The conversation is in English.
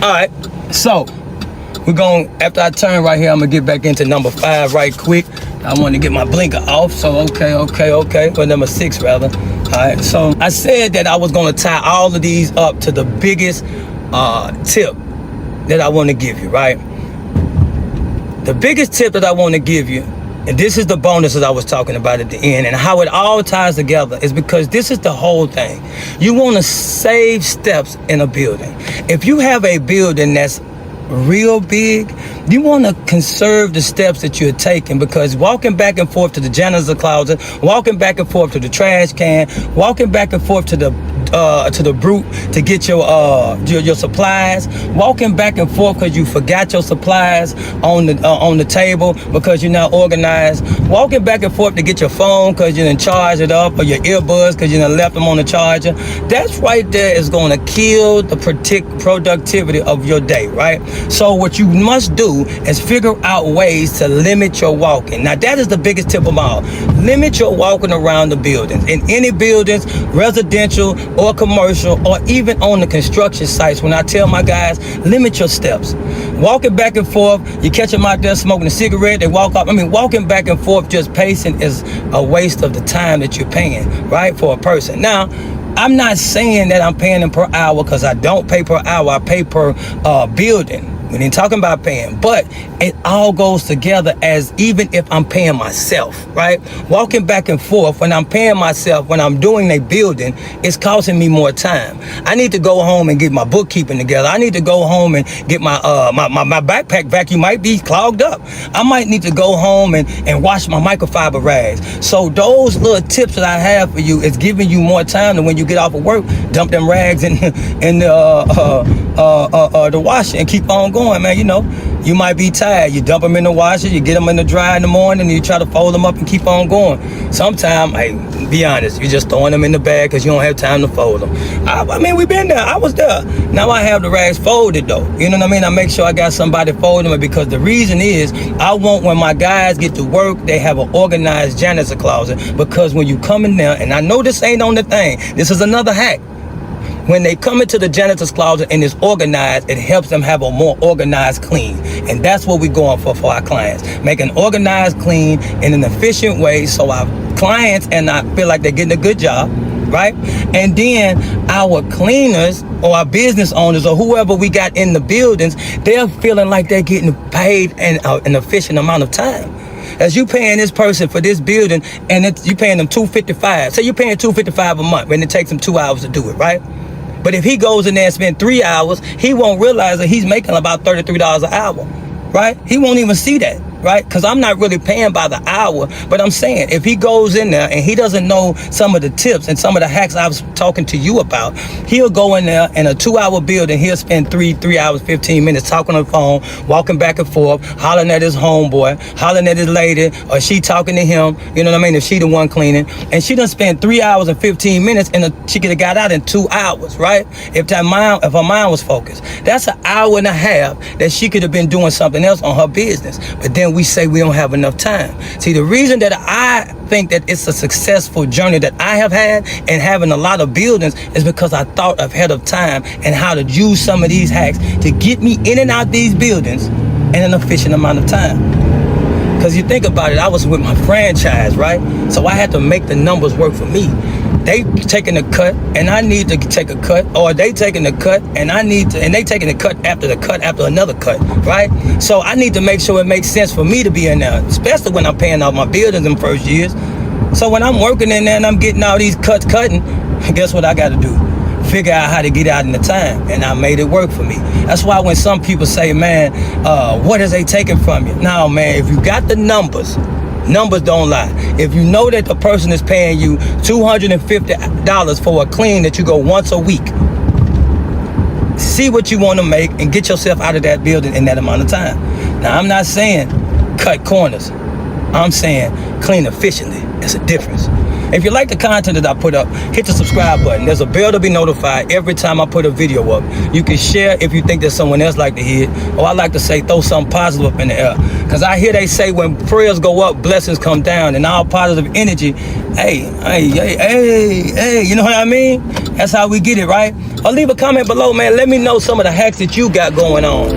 All right, so we're going, after I turn right here, I'm gonna get back into number 5 right quick. I want to get my blinker off, so okay, or number 6 rather. All right, so I said that I was gonna tie all of these up to the biggest tip that I want to give you, right? The biggest tip that I want to give you, and this is the bonus that I was talking about at the end, and how it all ties together is because this is the whole thing. You want to save steps in a building. If you have a building that's real big, you want to conserve the steps that you're taking, because walking back and forth to the janitor's closet, walking back and forth to the trash can, walking back and forth to the brute to get your supplies, walking back and forth because you forgot your supplies on the table because you're not organized, walking back and forth to get your phone because you didn't charge it up, or your earbuds because you done left them on the charger. That's right there is going to kill the productivity of your day, right? So what you must do is figure out ways to limit your walking. Now that is the biggest tip of all. Limit your walking around the buildings. In any buildings, residential or commercial, or even on the construction sites, when I tell my guys, limit your steps. Walking back and forth, you catch them out there smoking a cigarette, they walk up. I mean, walking back and forth, just pacing, is a waste of the time that you're paying, right, for a person. Now, I'm not saying that I'm paying them per hour, because I don't pay per hour, I pay per building. We ain't talking about paying, but it all goes together, as even if I'm paying myself, right? Walking back and forth, when I'm paying myself, when I'm doing a building, it's costing me more time. I need to go home and get my bookkeeping together. I need to go home and get my backpack vacuum might be clogged up. I might need to go home and wash my microfiber rags. So those little tips that I have for you is giving you more time than when you get off of work, dump them rags in the washer and keep on going, man. You know, you might be tired. You dump them in the washer, you get them in the dryer in the morning, and you try to fold them up and keep on going. Sometimes, hey, be honest, you're just throwing them in the bag because you don't have time to fold them. I mean, we've been there. I was there. Now I have the rags folded, though. You know what I mean? I make sure I got somebody folding them, because the reason is I want, when my guys get to work, they have an organized janitor's closet, because when you come in there, and I know this ain't on the thing, this is another hack. When they come into the janitor's closet and it's organized, it helps them have a more organized clean. And that's what we're going for our clients. Make an organized clean in an efficient way, so our clients and I feel like they're getting a good job, right? And then our cleaners or our business owners or whoever we got in the buildings, they're feeling like they're getting paid in an efficient amount of time. As you paying this person for this building, and you paying them $255. Say you're paying $255 a month, and it takes them 2 hours to do it, right? But if he goes in there and spends 3 hours, he won't realize that he's making about $33 an hour, right? He won't even see that, right? Because I'm not really paying by the hour, but I'm saying if he goes in there and he doesn't know some of the tips and some of the hacks I was talking to you about, he'll go in there in a 2-hour building, he'll spend 3 hours, 15 minutes talking on the phone, walking back and forth, hollering at his homeboy, hollering at his lady, or she talking to him, you know what I mean, if she the one cleaning, and she done spent 3 hours and 15 minutes, and she could have got out in 2 hours, right? If her mind was focused. That's an hour and a half that she could have been doing something else on her business. But then we say we don't have enough time. See, the reason that I think that it's a successful journey that I have had and having a lot of buildings is because I thought ahead of time and how to use some of these hacks to get me in and out these buildings in an efficient amount of time. Because you think about it, I was with my franchise, right? So I had to make the numbers work for me. They taking a cut and I need to take a cut, or they taking a cut and they taking a cut after another cut, right? So I need to make sure it makes sense for me to be in there, especially when I'm paying off my buildings in first years. So when I'm working in there and I'm getting all these cuts cutting, guess what I got to do? Figure out how to get out in the time, and I made it work for me. That's why when some people say, man, what is they taking from you? No, man, if you got the numbers don't lie. If you know that the person is paying you $250 for a clean that you go once a week, see what you want to make and get yourself out of that building in that amount of time. Now, I'm not saying cut corners. I'm saying clean efficiently. It's a difference. If you like the content that I put up, hit the subscribe button. There's a bell to be notified every time I put a video up. You can share if you think that someone else like to hear it. Or I like to say, throw something positive up in the air. Because I hear they say when prayers go up, blessings come down. And all positive energy, hey, you know what I mean? That's how we get it, right? Or leave a comment below, man. Let me know some of the hacks that you got going on.